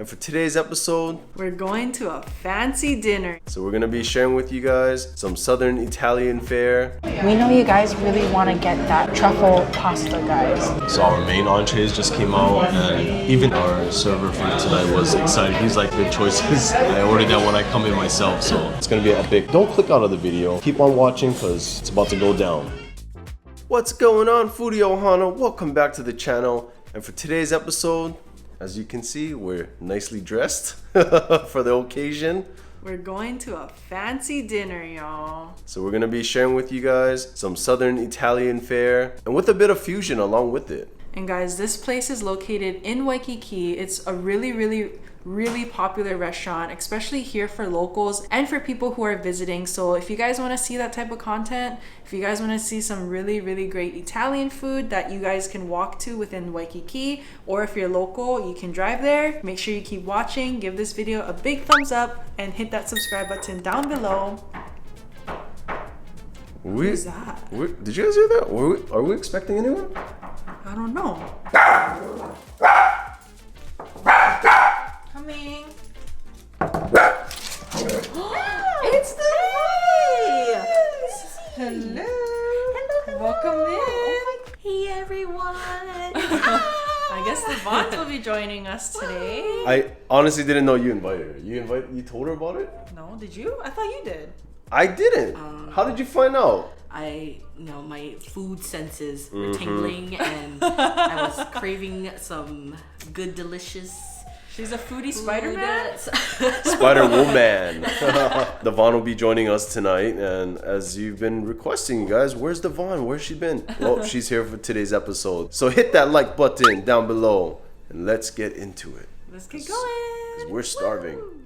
And for today's episode, we're going to a fancy dinner. So we're gonna be sharing with you guys some Southern Italian fare. We know you guys really want to get that truffle pasta, guys. So our main entrees just came out, and even our server for tonight was excited. He's like, good choices. I ordered that when I come in myself, so it's gonna be epic. Don't click out of the video. Keep on watching because it's about to go down. What's going on, Foodie Ohana? Welcome back to the channel. And for today's episode, as you can see, we're nicely dressed for the occasion. We're going to a fancy dinner, y'all. So we're gonna be sharing with you guys some Southern Italian fare and with a bit of fusion along with it. And guys, this place is located in Waikiki. It's a really popular restaurant, especially here for locals and for people who are visiting. So if you guys want to see that type of content, if you guys want to see some really great Italian food that you guys can walk to within Waikiki, or if you're local, you can drive there. Make sure you keep watching, give this video a big thumbs up, and hit that subscribe button down below. Who's that? Did you guys hear that? Are we expecting anyone? I don't know. Coming. It's the boy! Hello. Hello. Welcome in. Hey everyone. I guess the Vons will be joining us today. I honestly didn't know you invited her. You told her about it? No, did you? I thought you did. I didn't. How did you find out? My food senses were tingling and I was craving some good, delicious. She's a foodie Spider-Man? Spider-Woman. The Vaughn will be joining us tonight, and as you've been requesting, you guys, where's the Vaughn? Where's she been? Well, she's here for today's episode. So hit that like button down below, and let's get into it. Let's get going. Because we're starving. Woo.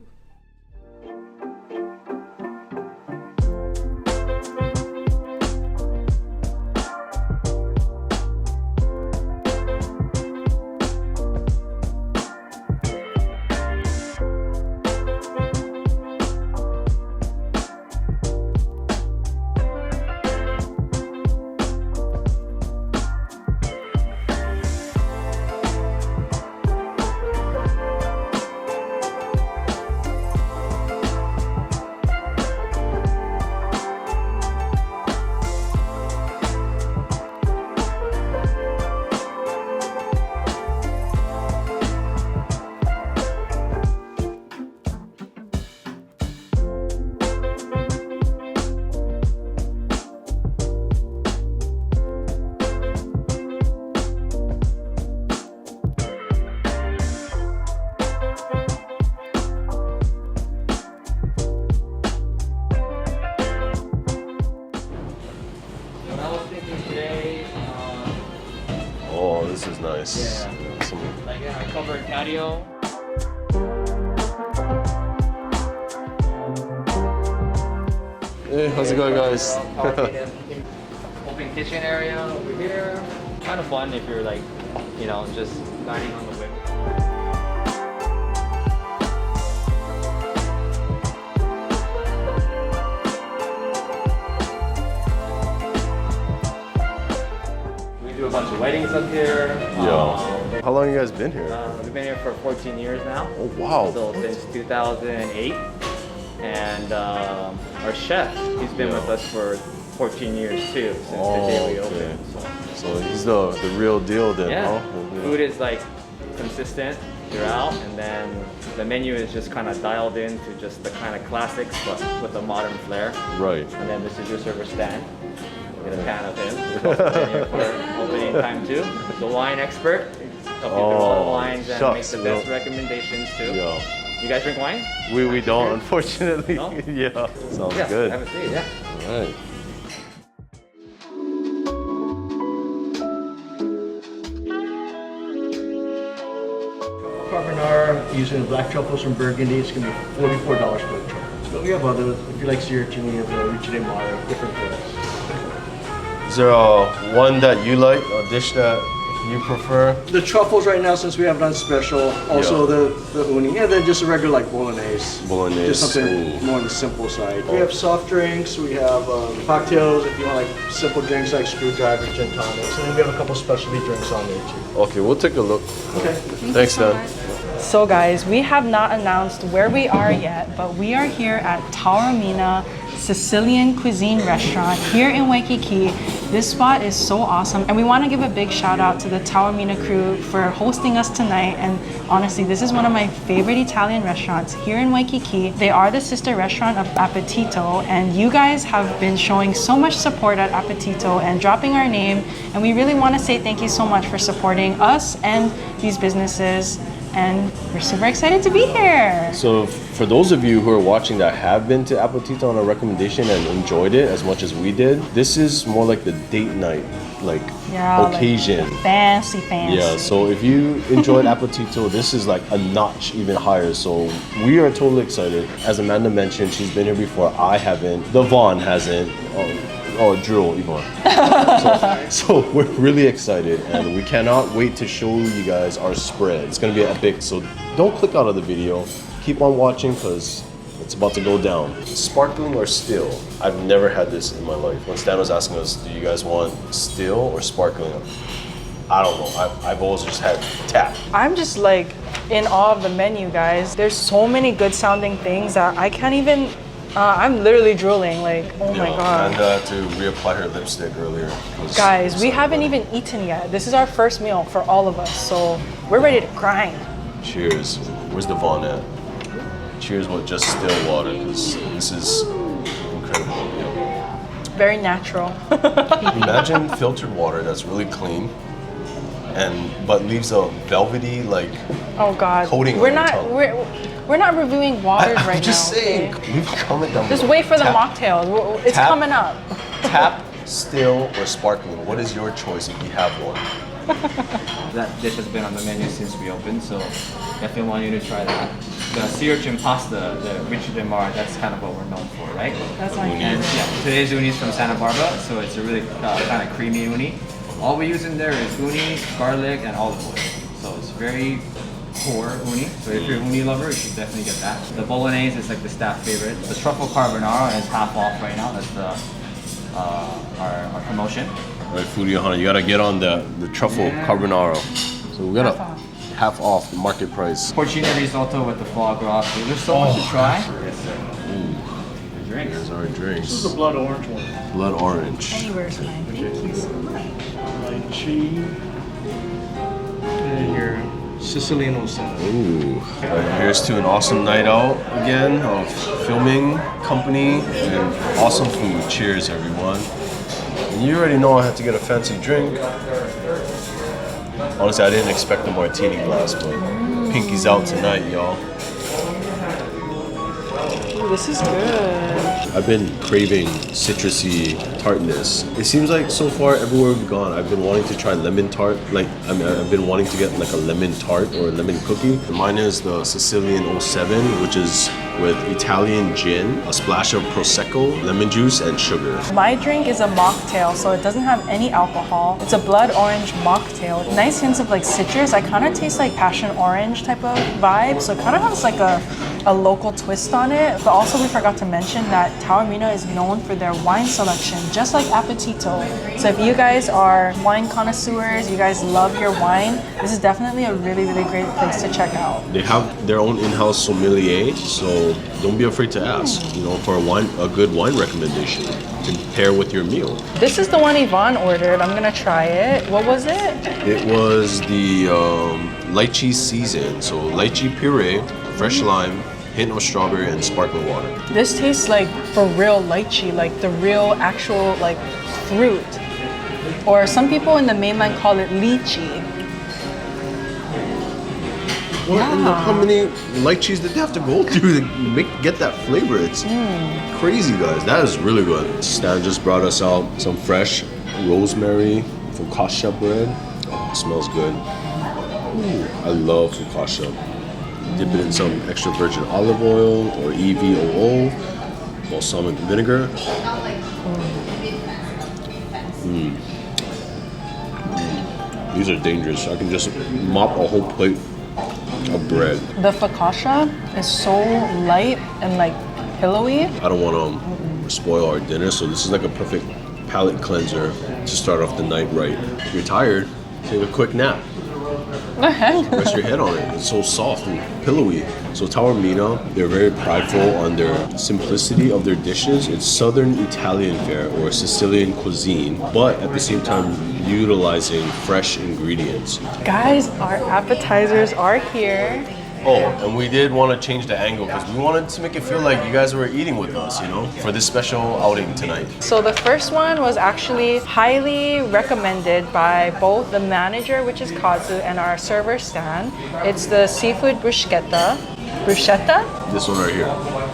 Oh, this is nice. Yeah. Like a covered patio. Hey, how's it going, guys? Open kitchen area over here. Kind of fun if you're like, just dining on the whim. A bunch of weddings up here. Yeah. How long have you guys been here? We've been here for 14 years now. Oh wow. So since 2008. And our chef, he's been with us for 14 years too, since the day we opened. So he's the real deal then, yeah. huh? Food is like consistent throughout, and then the menu is just kind of dialed into just the kind of classics, but with a modern flair. Right. And then this is your server stand. Get a pan of him. He's also been here for opening time too. The wine expert. Help you through all the wines and make the best recommendations too. Yeah. You guys drink wine? We don't, unfortunately. No? Yeah. Sounds good. Have a seat, yeah. All right. Carbonara using black truffles from Burgundy. It's going to be $44 per truffle. But we have others. If you like Urchin, we have Urchin different flavors. Is there one that you like, a dish that you prefer? The truffles right now, since we have it on special. Also the uni, and then just a regular like bolognese. Bolognese. Just something more on the simple side. We have soft drinks. We have cocktails. If you want like simple drinks like screwdriver, gin tonics, and then we have a couple specialty drinks on there too. Okay, we'll take a look. Okay. Thanks, Dan. So guys, we have not announced where we are yet, but we are here at Tauramina Sicilian Cuisine restaurant here in Waikiki. This spot is so awesome, and we want to give a big shout out to the Taormina crew for hosting us tonight. And honestly, this is one of my favorite Italian restaurants here in Waikiki. They are the sister restaurant of Appetito, and you guys have been showing so much support at Appetito and dropping our name, and we really want to say thank you so much for supporting us and these businesses, and we're super excited to be here. So for those of you who are watching that have been to Appetito on a recommendation and enjoyed it as much as we did, this is more like the date night occasion. Like fancy. Yeah, so if you enjoyed Appetito, this is like a notch even higher. So we are totally excited. As Amanda mentioned, she's been here before. I haven't. The Vaughn hasn't. Oh, Drew, Yvonne. So we're really excited, and we cannot wait to show you guys our spread. It's gonna be epic, so don't click out of the video. Keep on watching because it's about to go down. Sparkling or still? I've never had this in my life. When Stan was asking us, do you guys want still or sparkling? I don't know. I've always just had tap. I'm just like in awe of the menu, guys. There's so many good sounding things that I can't even, I'm literally drooling, like, oh my God. Amanda had to reapply her lipstick earlier. Guys, we haven't even eaten yet. This is our first meal for all of us, so we're ready to grind. Cheers. Where's the Vaughn at? Cheers with just still water, because this is incredible. Yeah. Very natural. Imagine filtered water that's really clean, but leaves a velvety Oh God. coating We're on your not tongue. we're not reviewing waters right I'm just now. saying. Okay? Leave a comment down Just below. wait for the mocktails. It's tap. coming up. Tap, still, or sparkling. What is your choice if you have one? That dish has been on the menu since we opened, so definitely want you to try that. The Urchin Pasta, the Lychee Puree, that's kind of what we're known for, right? That's my And favorite. yeah, today's uni is from Santa Barbara, so it's a really kind of creamy uni. All we use in there is uni, garlic, and olive oil. So it's very core uni. So if you're a uni lover, you should definitely get that. The bolognese is like the staff favorite. The Truffle Carbonara is half off right now. That's the our promotion. All right, Foodie Hunter, you gotta get on the truffle carbonara. So we got half off the market price. Porcina risotto with the foie gras. So there's so much to try. Yes, sir. Your drinks. Here's our drinks. This is the blood orange one. Blood orange. Anywhere's mine. Thank you so much. Lychee. And your Sicilian 07. Ooh. Right, here's to an awesome night out again of filming, company, and awesome food. Cheers, everyone. And you already know I had to get a fancy drink. Honestly, I didn't expect a martini glass, but pinky's out tonight, y'all. Ooh, this is good. I've been craving citrusy tartness. It seems like so far everywhere we've gone, I've been wanting to try lemon tart. I've been wanting to get like a lemon tart or a lemon cookie. And mine is the Sicilian 07, which is with Italian gin, a splash of Prosecco, lemon juice, and sugar. My drink is a mocktail, so it doesn't have any alcohol. It's a blood orange mocktail. Nice hints of like citrus. I kind of taste like passion orange type of vibe, so it kind of has like a local twist on it. But also we forgot to mention that Taormina is known for their wine selection, just like Appetito. So if you guys are wine connoisseurs, you guys love your wine, this is definitely a really, really great place to check out. They have their own in-house sommelier, so don't be afraid to ask, for a good wine recommendation to pair with your meal. This is the one Yvonne ordered. I'm gonna try it. What was it? It was the lychee season, so lychee puree, fresh lime, hint of strawberry, and sparkling water. This tastes like for real lychee, like the real actual like fruit. Or some people in the mainland call it lychee. How many lychees did they have to go through to get that flavor? It's crazy, guys. That is really good. Stan just brought us out some fresh rosemary focaccia bread. Oh, it smells good. Ooh, I love focaccia. Dip it in some extra virgin olive oil or EVOO, balsamic vinegar. These are dangerous. I can just mop a whole plate of bread. The focaccia is so light and like pillowy. I don't want to spoil our dinner, so this is like a perfect palate cleanser to start off the night right. If you're tired, take a quick nap. The heck? Rest your head on it. It's so soft and pillowy. So Taormina, they're very prideful on their simplicity of their dishes. It's Southern Italian fare or Sicilian cuisine, but at the same time utilizing fresh ingredients. Guys, our appetizers are here. Oh, and we did want to change the angle because we wanted to make it feel like you guys were eating with us, you know, for this special outing tonight. So the first one was actually highly recommended by both the manager, which is Kazu, and our server Stan. It's the seafood bruschetta. Bruschetta? This one right here.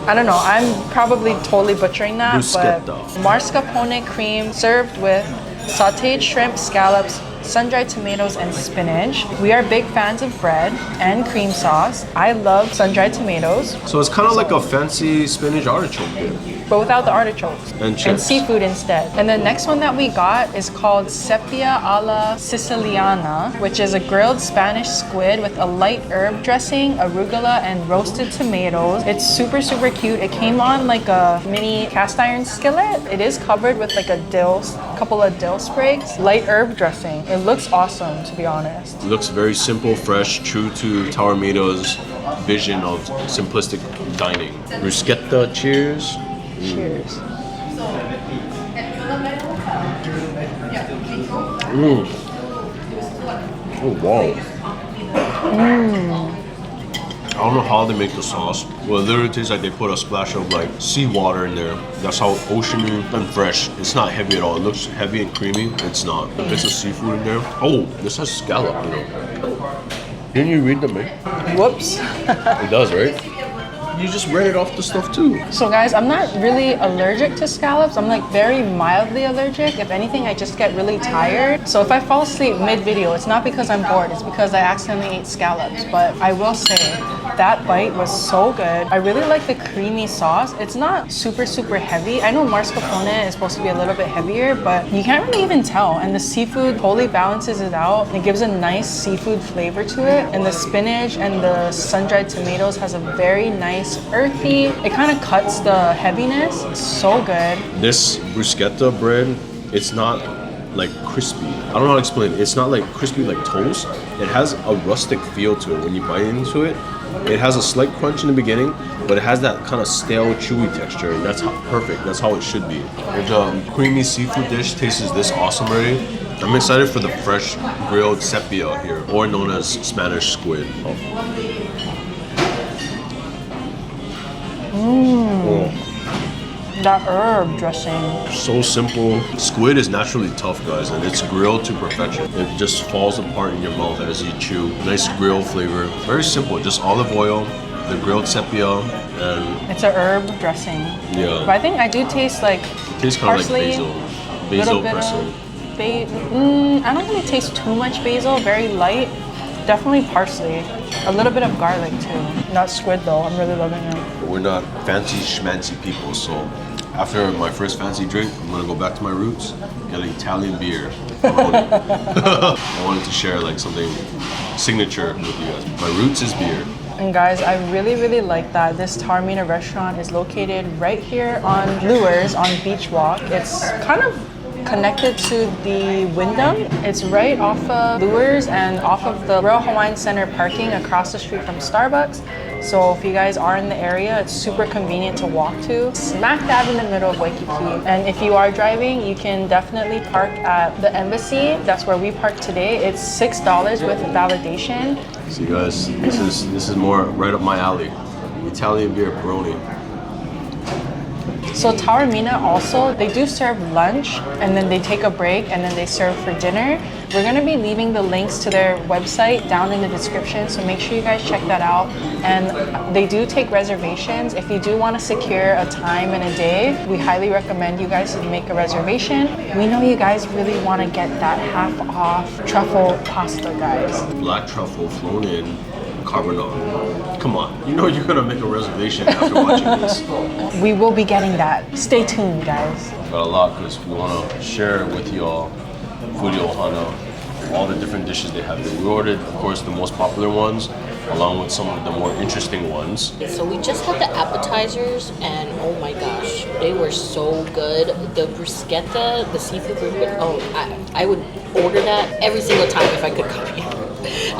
I don't know, I'm probably totally butchering that, Bruschetta. but mascarpone cream served with sauteed shrimp, scallops, sun-dried tomatoes, and spinach. We are big fans of bread and cream sauce. I love sun-dried tomatoes, So it's kind of like a fancy spinach artichoke dip. but without the artichokes. And chips. seafood instead. And the next one that we got is called Sepia alla Siciliana, which is a grilled Spanish squid with a light herb dressing, arugula, and roasted tomatoes. It's super, super cute. It came on like a mini cast iron skillet. It is covered with like a couple of dill sprigs, light herb dressing. It looks awesome, to be honest. It looks very simple, fresh, true to Tauramina's vision of simplistic dining. Bruschetta, cheers. Cheers. Oh, wow. I don't know how they make the sauce. Well, it literally tastes like they put a splash of like seawater in there. That's how oceany and fresh. It's not heavy at all. It looks heavy and creamy. It's not. There's a seafood in there. Oh, this has scallop, you know. Didn't you read the menu? Whoops. It does, right? You just read it off the stuff too. So guys, I'm not really allergic to scallops. I'm like very mildly allergic. If anything, I just get really tired. So if I fall asleep mid-video, it's not because I'm bored. It's because I accidentally ate scallops. But I will say, that bite was so good. I really like the creamy sauce. It's not super, super heavy. I know mascarpone is supposed to be a little bit heavier, but you can't really even tell. And the seafood totally balances it out. It gives a nice seafood flavor to it. And the spinach and the sun-dried tomatoes has a very nice earthy. It kind of cuts the heaviness. It's so good. This bruschetta bread, it's not like crispy. I don't know how to explain it. It's not like crispy like toast. It has a rustic feel to it when you bite into it. It has a slight crunch in the beginning, but it has that kind of stale, chewy texture, and that's perfect. That's how it should be. If the creamy seafood dish tastes this awesome already, I'm excited for the fresh grilled sepia here, or known as Spanish squid. That herb dressing. So simple. Squid is naturally tough, guys, and it's grilled to perfection. It just falls apart in your mouth as you chew. Nice grill flavor. Very simple, just olive oil, the grilled sepia, and It's a herb dressing. yeah. But I think I do taste like It tastes kind of like parsley, basil. little Basil bit pretzel. of I don't really taste too much basil, very light. Definitely parsley. A little bit of garlic too. Not squid though, I'm really loving it. We're not fancy schmancy people, so after my first fancy drink, I'm gonna go back to my roots, get an Italian beer. I wanted to share like something signature with you guys. My roots is beer. And guys, I really, really like that this Taormina restaurant is located right here on Lures on Beach Walk. It's kind of connected to the Wyndham. It's right off of Lures and off of the Royal Hawaiian Center parking across the street from Starbucks. So if you guys are in the area, it's super convenient to walk to. Smack dab in the middle of Waikiki. And if you are driving, you can definitely park at the embassy. That's where we parked today. It's $6 with validation. See guys, this is more right up my alley. Italian beer Peroni. So Taormina also, they do serve lunch and then they take a break and then they serve for dinner. We're gonna be leaving the links to their website down in the description, so make sure you guys check that out. And they do take reservations. If you do wanna secure a time and a day, we highly recommend you guys to make a reservation. We know you guys really wanna get that half off truffle pasta, guys. Black truffle flown in, carbonara. Come on, you know you're gonna make a reservation after watching this. We will be getting that. Stay tuned, guys. Got a lot because we want to share with y'all Foodie Ohana, all the different dishes they have there. We ordered, of course, the most popular ones, along with some of the more interesting ones. So we just had the appetizers, and oh my gosh, they were so good. The bruschetta, the seafood bruschetta, oh, I would order that every single time if I could come here.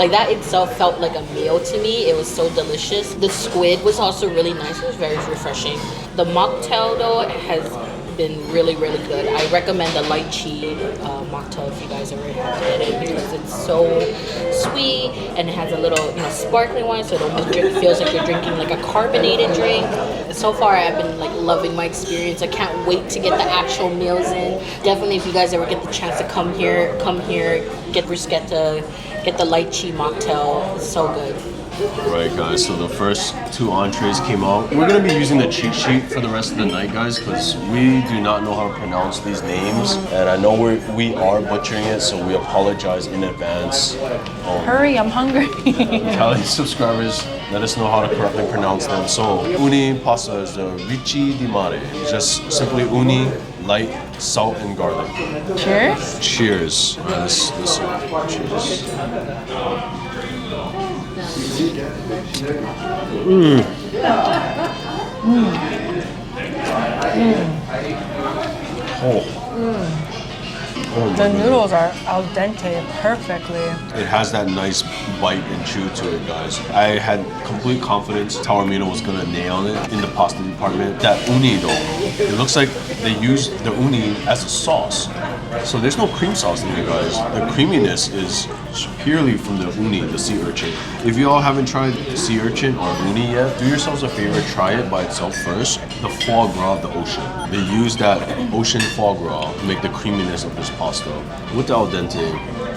Like that itself felt like a meal to me. It was so delicious. The squid was also really nice. It was very refreshing. The mocktail though has been really, really good. I recommend the lychee mocktail if you guys ever have it because it's so sweet and it has a little, sparkling wine, so it almost feels like you're drinking like a carbonated drink. So far, I've been like loving my experience. I can't wait to get the actual meals in. Definitely, if you guys ever get the chance to come here, get bruschetta, get the lychee mocktail. It's so good. Right, guys, so the first 2 entrees came out. We're going to be using the cheat sheet for the rest of the night, guys, because we do not know how to pronounce these names. And I know we are butchering it, so we apologize in advance. Hurry, I'm hungry. Cali subscribers, let us know how to correctly pronounce them. So, Uni Pasta is the Lychee di Mare. Just simply uni, light, salt, and garlic. Cheers. Cheers. All right, let's cheers. The noodles are al dente perfectly. It has that nice bite and chew to it, guys. I had complete confidence Tauramina was gonna nail it in the pasta department. That uni though, it looks like they used the uni as a sauce. So there's no cream sauce in here, guys. The creaminess is purely from the uni, the sea urchin. If you all haven't tried sea urchin or uni yet, do yourselves a favor, try it by itself first. The foie gras of the ocean. They use that ocean foie gras to make the creaminess of this pasta with the al dente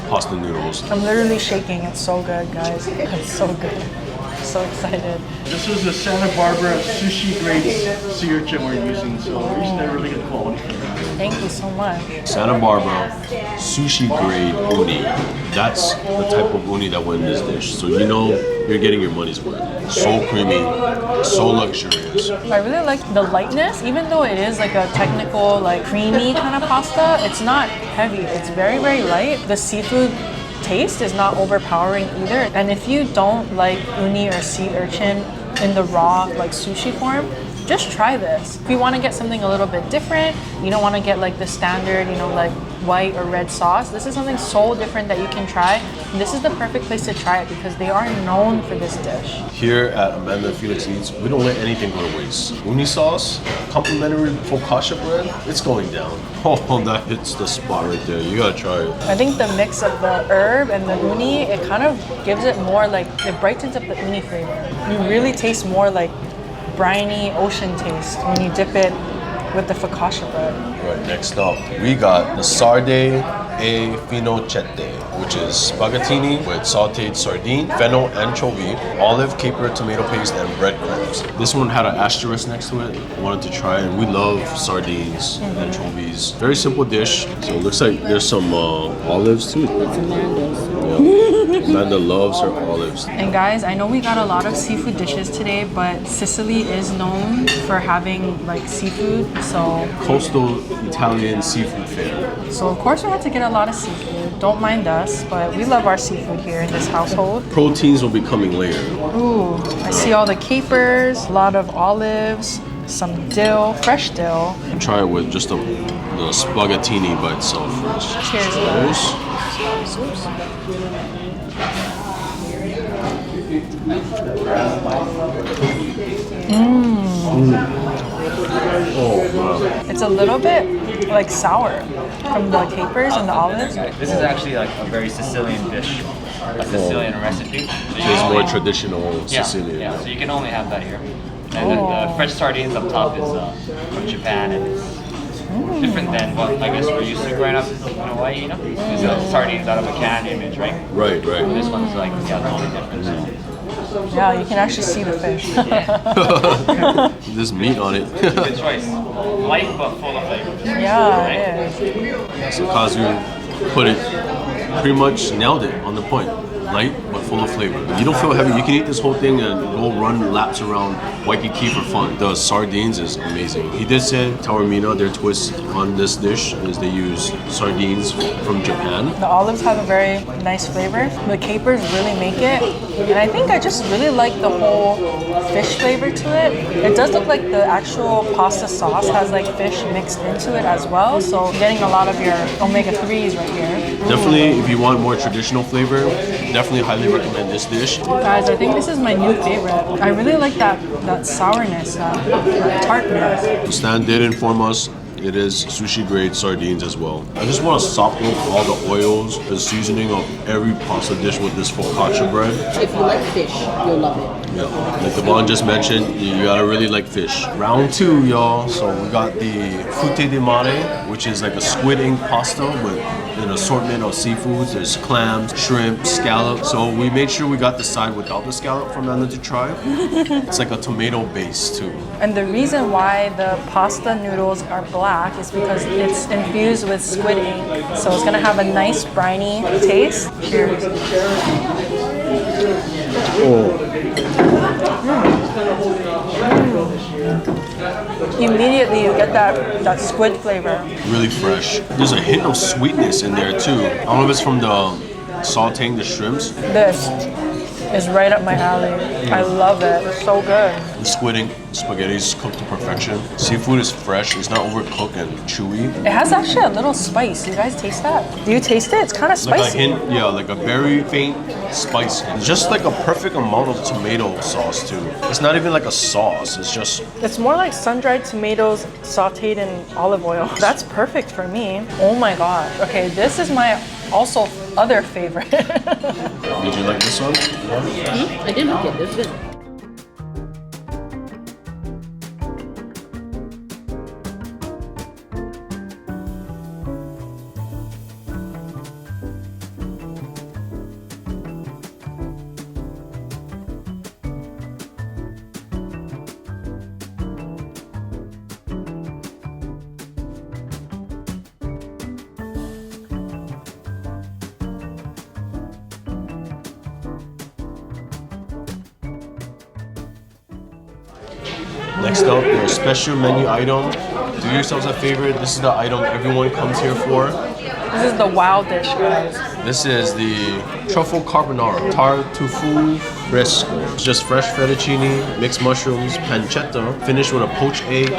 pasta noodles. I'm literally shaking. It's so good, guys. It's so good. I'm so excited. This is the Santa Barbara sushi grade sea urchin we're using, so we're using a really good quality. Thank you so much. Santa Barbara sushi grade uni. That's the type of uni that went in this dish. So you know you're getting your money's worth. So creamy, so luxurious. I really like the lightness, even though it is like a technical, like creamy kind of pasta, it's not heavy. It's very, very light. The seafood taste is not overpowering either. And if you don't like uni or sea urchin in the raw, like sushi form, just try this. If you want to get something a little bit different, you don't want to get like the standard, like white or red sauce. This is something so different that you can try. And this is the perfect place to try it because they are known for this dish. Here at Amanda and Felix Eats, we don't let anything go to waste. Uni sauce, complimentary focaccia bread, it's going down. Oh, that hits the spot right there. You gotta try it. I think the mix of the herb and the uni, it kind of gives it more like, it brightens up the uni flavor. You really taste more like briny ocean taste when you dip it with the focaccia bread. Right, next up, we got the sarde e finocchette, which is spaghettini with sauteed sardine, fennel anchovy, olive, caper, tomato paste, and breadcrumbs. This one had an asterisk next to it. I wanted to try it, and we love sardines, anchovies. Very simple dish. So it looks like there's some olives too. It's Amanda's. Amanda loves her olives. And guys, I know we got a lot of seafood dishes today, but Sicily is known for having like seafood, so Coastal Italian seafood fare. so of course we had to get a lot of seafood. Don't mind us, but we love our seafood here in this household. Proteins will be coming later. Ooh, I see all the capers, a lot of olives, some dill, fresh dill. And try it with just the spaghettini by itself first. Cheers. Cheers. Oh, wow. It's a little bit like sour from the capers and the olives. This is actually like a very Sicilian dish, a Sicilian recipe. So you It's only- more traditional yeah, Sicilian. Yeah, so you can only have that here. And then the fresh sardines up top is from Japan, and it's different than what I guess we're used to growing up in Hawaii, Because sardines out of a can in a drink. Right, right. This one's like, totally different. Yeah, you can actually see the fish. There's meat on it. Good choice. Light but full of flavor. Yeah, it is. So Kazu put it, pretty much nailed it on the point. Light but full of flavor. You don't feel heavy. You can eat this whole thing and go run laps around Waikiki for fun. The sardines is amazing. He did say Taormina, their twist on this dish is they use sardines from Japan. The olives have a very nice flavor. The capers really make it. And I think I just really like the whole fish flavor to it. It does look like the actual pasta sauce has like fish mixed into it as well. So you're getting a lot of your omega-3s right here. Definitely, if you want more traditional flavor, definitely definitely highly recommend this dish. Guys, I think this is my new favorite. I really like that sourness, that tartness. Stan did inform us it is sushi grade sardines as well. I just want to soften up all the oils, the seasoning of every pasta dish with this focaccia bread. If you like fish, you'll love it. Yeah, like Devon just mentioned, you gotta really like fish. Round 2, y'all. So we got the frutte di mare, which is like a squid ink pasta with an assortment of seafoods. There's clams, shrimp, scallop. So we made sure we got the side without the scallop for Amanda to try. It's like a tomato base too. And the reason why the pasta noodles are black is because it's infused with squid ink. So it's gonna have a nice briny taste. Cheers. Immediately you get that squid flavor. Really fresh. There's a hint of sweetness in there too. I don't know if it's from the sauteing the shrimps. This is right up my alley. I love it. It's so good. The squid ink spaghetti is cooked to perfection. Seafood is fresh. It's not overcooked and chewy. It has actually a little spice. You guys taste that? Do you taste it? It's kind of Like a spicy. hint, yeah, like a very faint spice. Just like a perfect amount of tomato sauce too. It's not even like a sauce. It's just It's more like sun-dried tomatoes sauteed in olive oil. That's perfect for me. Oh my god. Okay, this is my also other favorite. Did you like this one? I did like it. It was good. Next up, your special menu item. Do yourselves a favor. This is the item everyone comes here for. This is the wild dish, guys. This is the Truffle Carbonara. Tar tofu fresco. It's just fresh fettuccine, mixed mushrooms, pancetta, finished with a poached egg,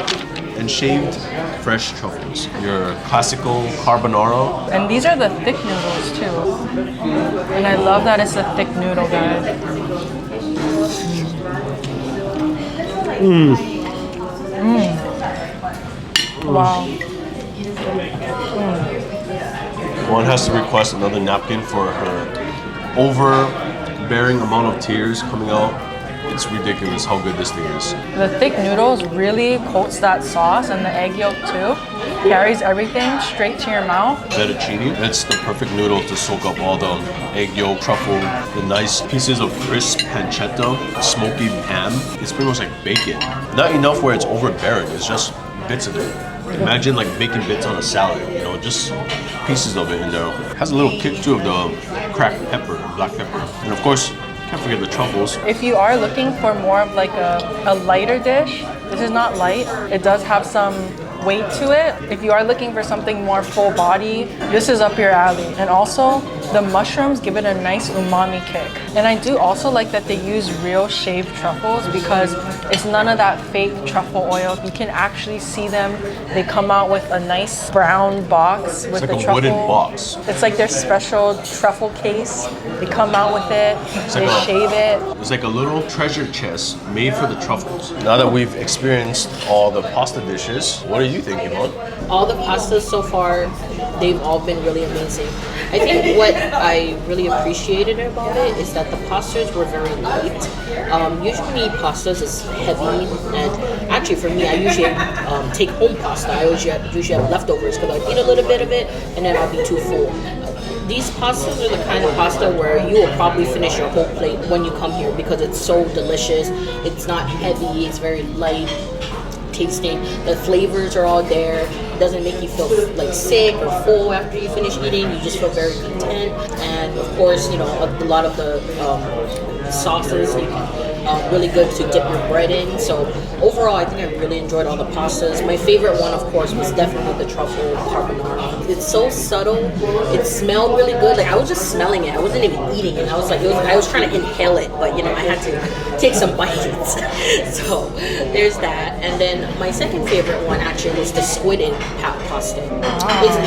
and shaved fresh truffles. Your classical carbonara. And these are the thick noodles too. And I love that it's a thick noodle, guys. Wow. One has to request another napkin for her overbearing amount of tears coming out. It's ridiculous how good this thing is. The thick noodles really coats that sauce, and the egg yolk too. Carries everything straight to your mouth. Fettuccine, it's the perfect noodle to soak up all the egg yolk, truffle, the nice pieces of crisp pancetta, smoky ham. It's pretty much like bacon. Not enough where it's overbearing, it's just bits of it. Imagine like bacon bits on a salad, you know, just pieces of it in there. It has a little kick too of the cracked pepper, black pepper. And of course, can't forget the truffles. If you are looking for more of like a lighter dish, this is not light. It does have some weight to it. If you are looking for something more full body, this is up your alley. And also, the mushrooms give it a nice umami kick. And I do also like that they use real shaved truffles because it's none of that fake truffle oil. You can actually see them. They come out with a nice brown box with It's like the a truffle. wooden box. It's like their special truffle case. They come out with it. They like a- shave it. It's like a little treasure chest made for the truffles. Now that we've experienced all the pasta dishes, what do you think, Yvonne? All the pastas so far, they've all been really amazing. I think what I really appreciated about it is that the pastas were very light. Usually pastas is heavy, and actually for me, I usually take home pasta. I usually have leftovers because I eat a little bit of it and then I'll be too full. These pastas are the kind of pasta where you will probably finish your whole plate when you come here because it's so delicious. It's not heavy, it's very light tasting. The flavors are all there. It doesn't make you feel like sick or full after you finish eating. You just feel very content. And of course, you know, a lot of the sauces, you can really good to dip your bread in. So overall, I think I really enjoyed all the pastas. My favorite one, of course, was definitely the truffle carbonara. It's so subtle. It smelled really good. Like I was just smelling it. I wasn't even eating it. I was like, I was trying to inhale it, but you know, I had to take some bites. So there's that. And then my second favorite one actually was the squid pasta.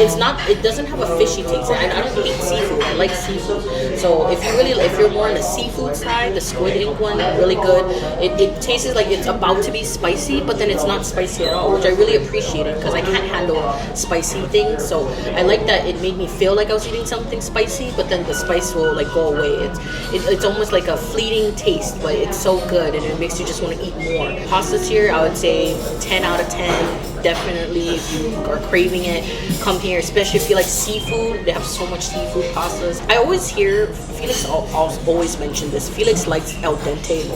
It's not. It doesn't have a fishy taste. I don't eat seafood. I like seafood. So if you're more on the seafood side, the squid ink one, really good. It tastes like it's about to be spicy, but then it's not spicy at all, which I really appreciated because I can't handle spicy things. So I like that it made me feel like I was eating something spicy, but then the spice will like go away. It's almost like a fleeting taste, but it's so good and it makes you just want to eat more. Pastas here, I would say 10 out of 10. Definitely, if you are craving it, come here. Especially if you like seafood, they have so much seafood pastas. I always hear Felix always mention this. Felix likes al dente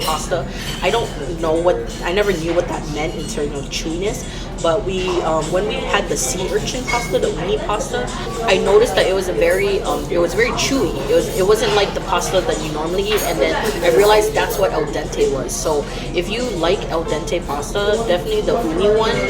pasta. I never knew what that meant in terms of chewiness. But when we had the sea urchin pasta, the Uni Pasta, I noticed that it was very chewy. It wasn't like the pasta that you normally eat, and then I realized that's what al dente was. So if you like al dente pasta, definitely the Uni one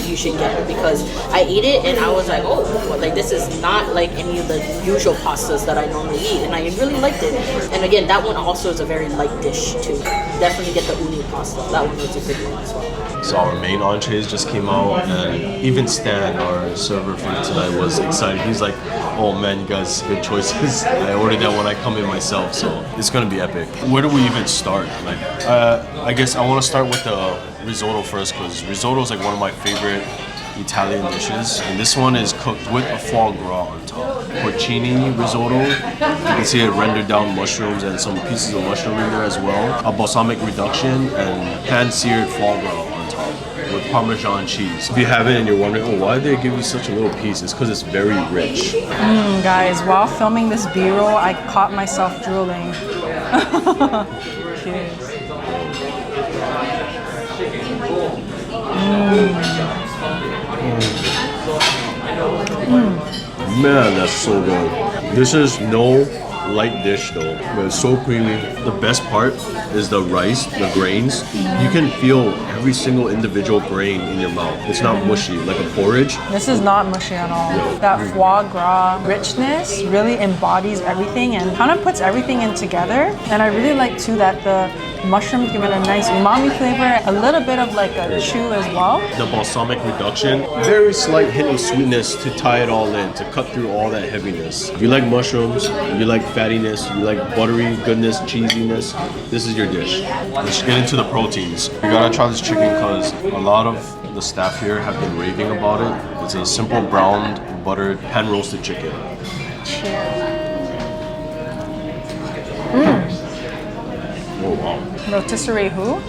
you should get it, because I ate it and I was like, oh, like this is not like any of the usual pastas that I normally eat, and I really liked it. And again, that one also is a very light dish too. Definitely get the Uni Pasta. That one was a good one as well. So our main entrees just came out, and even Stan, our server for tonight, was excited. He's like, oh man, you guys, good choices. I ordered that when I come in myself, so it's gonna be epic. Where do we even start? Like, I guess I want to start with the risotto first, because risotto is like one of my favorite Italian dishes, and this one is cooked with a foie gras on top. Porcini risotto, you can see it rendered down mushrooms and some pieces of mushroom in there as well. A balsamic reduction and pan-seared foie gras on top with Parmesan cheese. If you have it and you're wondering, oh, why did they give you such a little piece? It's because it's very rich. Guys, while filming this B-roll, I caught myself drooling. Cheers. Man, that's so good. This is no light dish though, but it's so creamy. The best part is the rice, the grains. You can feel every single individual grain in your mouth. It's not mushy like a porridge. This is not mushy at all. That foie gras richness really embodies everything and kind of puts everything in together. And I really like too that the mushrooms give it a nice umami flavor, a little bit of like a chew as well. The balsamic reduction, very slight hint of sweetness to tie it all in, to cut through all that heaviness. If you like mushrooms, if you like fattiness, you like buttery goodness, cheesiness, this is your dish. Let's get into the proteins. You gotta try this chicken because a lot of the staff here have been raving about it. It's a simple browned, buttered, pan-roasted chicken. Cheers. Oh wow. Rotisserie who?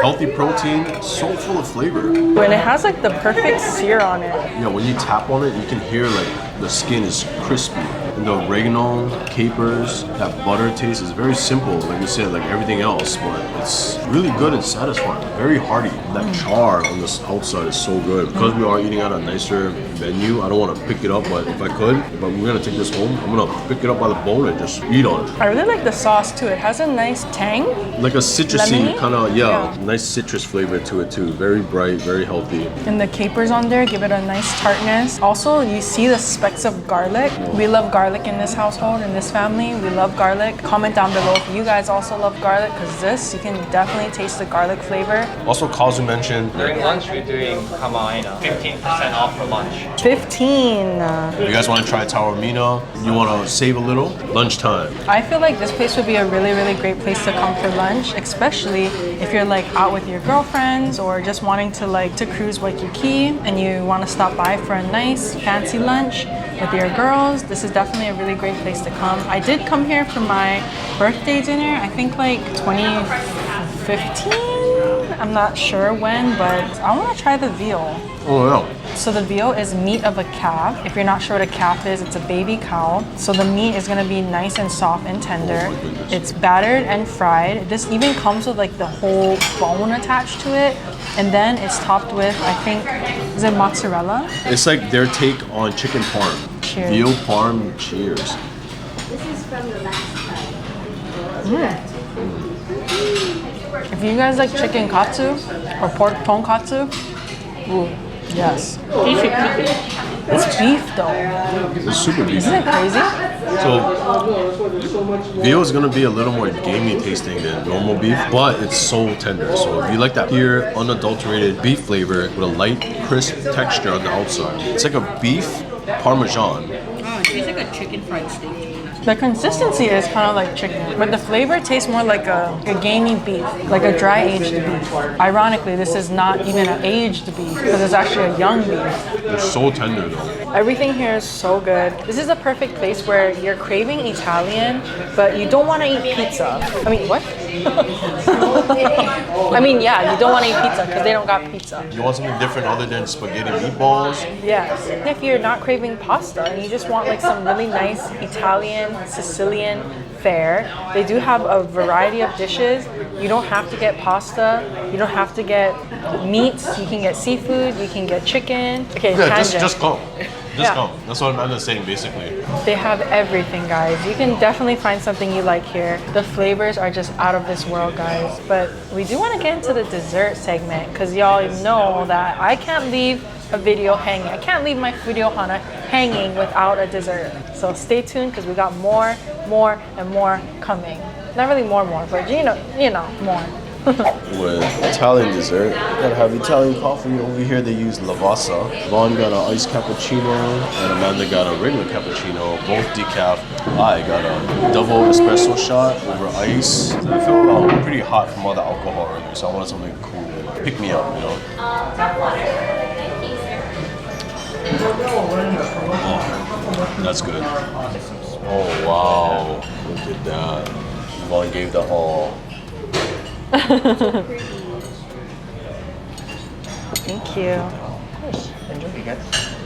Healthy protein, so full of flavor. When it has like the perfect sear on it. Yeah, when you tap on it, you can hear like the skin is crispy. And the oregano, capers, that butter taste is very simple, like you said, like everything else, but it's really good and satisfying. Very hearty. That char on the outside is so good. Because we are eating at a nicer menu, I don't want to pick it up, but if I could, but we're gonna take this home, I'm gonna pick it up by the bone and just eat on it. I really like the sauce too. It has a nice tang. Like a citrusy Lemony? kind of, yeah, nice citrus flavor to it too. Very bright, very healthy. And the capers on there give it a nice tartness. Also, you see the specks of garlic. We love garlic in this household, in this family. We love garlic. Comment down below if you guys also love garlic, because this, you can definitely taste the garlic flavor. Also, Kazu mentioned During lunch, we're doing Kamaina, 15% off for lunch. 15. if you guys want to try Tauramina, you want to save a little, lunchtime. I feel like this place would be a really, really great place to come for lunch, especially if you're like out with your girlfriends or just wanting to cruise Waikiki and you want to stop by for a nice fancy lunch with your girls. This is definitely a really great place to come. I did come here for my birthday dinner, I think like 2015. I'm not sure when, but I want to try the veal. Oh yeah. So the veal is meat of a calf. If you're not sure what a calf is, it's a baby cow. So the meat is gonna be nice and soft and tender. Oh my goodness. It's battered and fried. This even comes with like the whole bone attached to it. And then it's topped with, I think, is it mozzarella? It's like their take on chicken parm. Cheers. Veal parm, cheers. This is from the last time. If you guys like chicken katsu or pork tonkatsu, ooh, yes. It's beef though. It's super beefy. Isn't it crazy? So, veal is gonna be a little more gamey tasting than normal beef, but it's so tender. So if you like that pure, unadulterated beef flavor with a light, crisp texture on the outside, it's like a beef parmesan. Oh, it tastes like a chicken fried steak. The consistency is kind of like chicken, but the flavor tastes more like a gamey beef, like a dry aged beef. Ironically, this is not even an aged beef, because it's actually a young beef. It's so tender though. Everything here is so good. This is a perfect place where you're craving Italian, but you don't want to eat pizza. I mean, what? I mean, yeah, you don't want to eat pizza because they don't got pizza. You want something different other than spaghetti meatballs? Yes. If you're not craving pasta and you just want like some really nice Italian, Sicilian fare, they do have a variety of dishes. You don't have to get pasta. You don't have to get meats. You can get seafood. You can get chicken. Okay, Yeah, tangent. just come. Just Yeah. come. That's what Amanda's saying basically. They have everything, guys. You can definitely find something you like here. The flavors are just out of this world, guys. But we do want to get into the dessert segment because y'all know that I can't leave a video hanging. I can't leave my video hanging without a dessert. So stay tuned because we got more, and more coming. Not really more, but you know, more. With Italian dessert, you gotta have Italian coffee. Over here they use lavassa. Vaughn got an iced cappuccino, and Amanda got a regular cappuccino, both decaf. I got a double espresso shot over ice. I feel pretty hot from all the alcohol earlier, so I wanted something cool to pick me up, you know? Oh, that's good. Oh wow, look at that. Vaughn gave the all. Thank you. Enjoy, guys.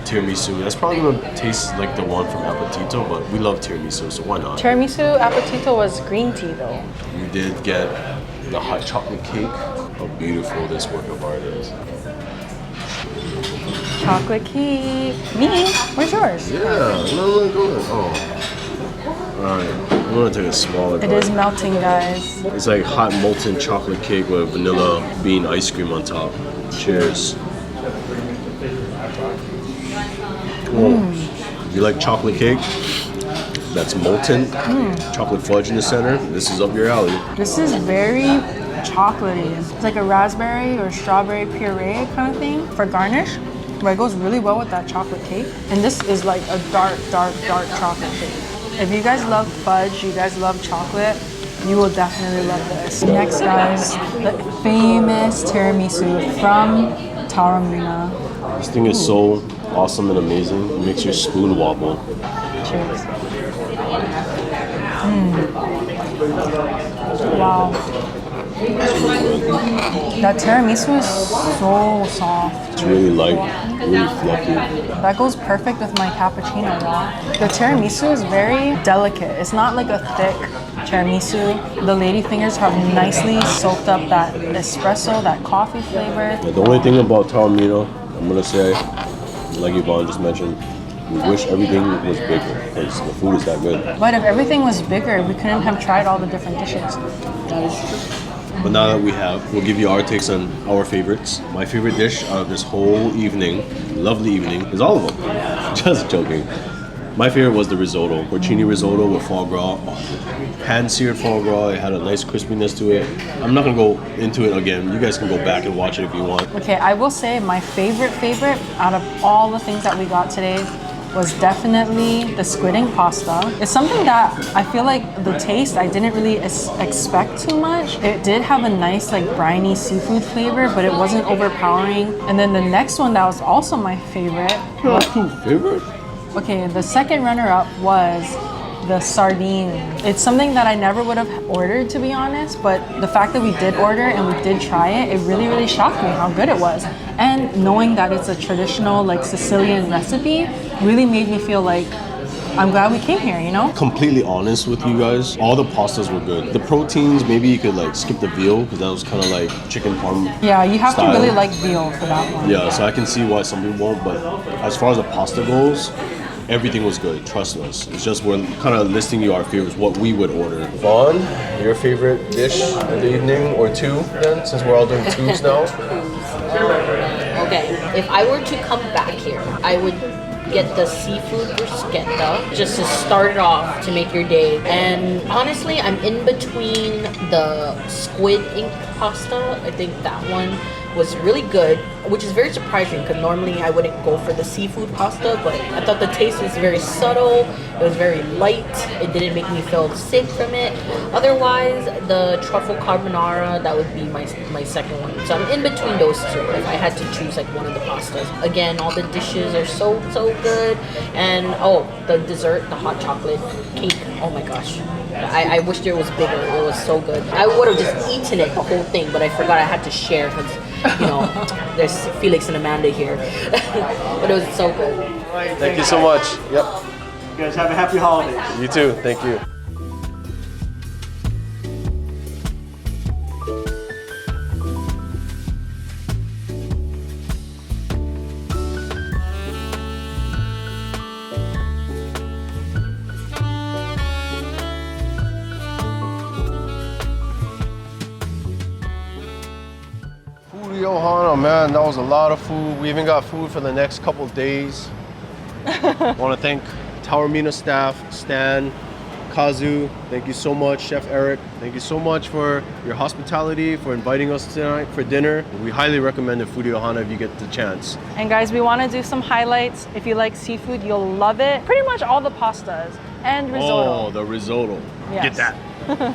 Tiramisu. That's probably gonna taste like the one from Appetito, but we love tiramisu, so why not? Tiramisu Appetito was green tea though. We did get the hot chocolate cake. How beautiful this work of art is. Chocolate cake. Me? Where's yours? Yeah, no, go ahead. Oh. Alright, I'm gonna take a smaller It bite. is melting, guys. It's like hot molten chocolate cake with vanilla bean ice cream on top. Cheers. Oh, you like chocolate cake? That's molten. Chocolate fudge in the center. This is up your alley. This is very chocolatey. It's like a raspberry or strawberry puree kind of thing for garnish, but it goes really well with that chocolate cake. And this is like a dark chocolate cake. If you guys love fudge, you guys love chocolate, you will definitely love this. Next, guys, the famous tiramisu from Tauramina. This thing is so awesome and amazing. It makes your spoon wobble. Cheers. Wow. That tiramisu is so soft. It's really light, really fluffy. That goes perfect with my cappuccino, y'all. The tiramisu is very delicate. It's not like a thick tiramisu. The lady fingers have nicely soaked up that espresso, that coffee flavor. The only thing about Taormina, I'm gonna say, like Yvonne just mentioned, we wish everything was bigger because the food is that good. But if everything was bigger, we couldn't have tried all the different dishes. But now that we have, we'll give you our takes on our favorites. My favorite dish out of this whole evening, lovely evening, is all of them. Just joking. My favorite was the risotto, porcini risotto with foie gras. Pan-seared foie gras, it had a nice crispiness to it. I'm not gonna go into it again. You guys can go back and watch it if you want. Okay, I will say my favorite out of all the things that we got today was definitely the squid pasta. It's something that I feel like the taste, I didn't really expect too much. It did have a nice like briny seafood flavor, but it wasn't overpowering. And then the next one that was also my favorite. Favorite? Okay, the second runner-up was the sardine. It's something that I never would have ordered, to be honest, but the fact that we did order and we did try it, it really, really shocked me how good it was. And knowing that it's a traditional like Sicilian recipe really made me feel like I'm glad we came here, you know? Completely honest with you guys, all the pastas were good. The proteins, maybe you could like skip the veal because that was kind of like chicken parm. Yeah, you have style. to really like veal for that one. Yeah, so I can see why some people won't, but as far as the pasta goes, everything was good. Trust us. It's just we're kind of listing you our favorites, what we would order. Vaughn, your favorite dish of the evening or two then, since we're all doing twos now? Okay, if I were to come back here, I would get the seafood bruschetta just to start it off to make your day. And honestly, I'm in between the squid ink pasta. I think that one was really good, which is very surprising because normally I wouldn't go for the seafood pasta, but I thought the taste was very subtle, it was very light, it didn't make me feel sick from it. Otherwise, the truffle carbonara, that would be my second one. So I'm in between those two if I had to choose like one of the pastas. Again, all the dishes are so good. And oh, the dessert, the hot chocolate cake, oh my gosh. I wish there was bigger, it was so good. I would have just eaten it, the whole thing, but I forgot I had to share because, you know, there's Felix and Amanda here. But it was so good. Thank you so much. Yep. You guys have a happy holidays. You too. Thank you. Ohana, man, that was a lot of food. We even got food for the next couple days. Want to thank Taormina staff, Stan, Kazu. Thank you so much, Chef Eric. Thank you so much for your hospitality, for inviting us tonight for dinner. We highly recommend the Foodie Ohana if you get the chance. And guys, we want to do some highlights. If you like seafood, you'll love it. Pretty much all the pastas and risotto. Oh, the risotto. Yes. Get that.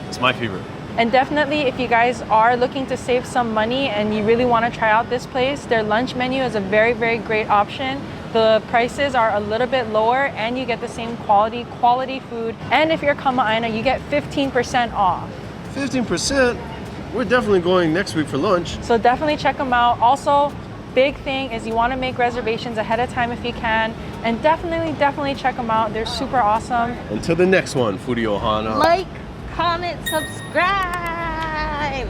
It's my favorite. And definitely, if you guys are looking to save some money and you really want to try out this place, their lunch menu is a very great option. The prices are a little bit lower and you get the same quality food. And if you're Kama'aina, you get 15% off. 15%? We're definitely going next week for lunch. So definitely check them out. Also, big thing is you want to make reservations ahead of time if you can. And definitely check them out. They're super awesome. Until the next one, Foodie Ohana. Like, comment, subscribe.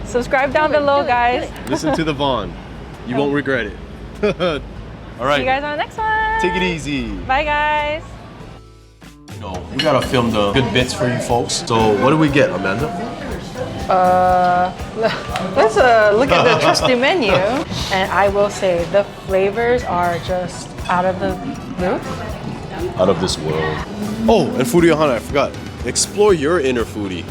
Subscribe down below, guys. Listen to the Vaughn. You won't regret it. All right. See you guys on the next one. Take it easy. Bye, guys. No, we gotta film the good bits for you folks. So what do we get, Amanda? Let's look at the trusty menu. And I will say the flavors are just out of the roof. Out of this world. Oh, and Foodie Ohana, I forgot. Explore your inner foodie.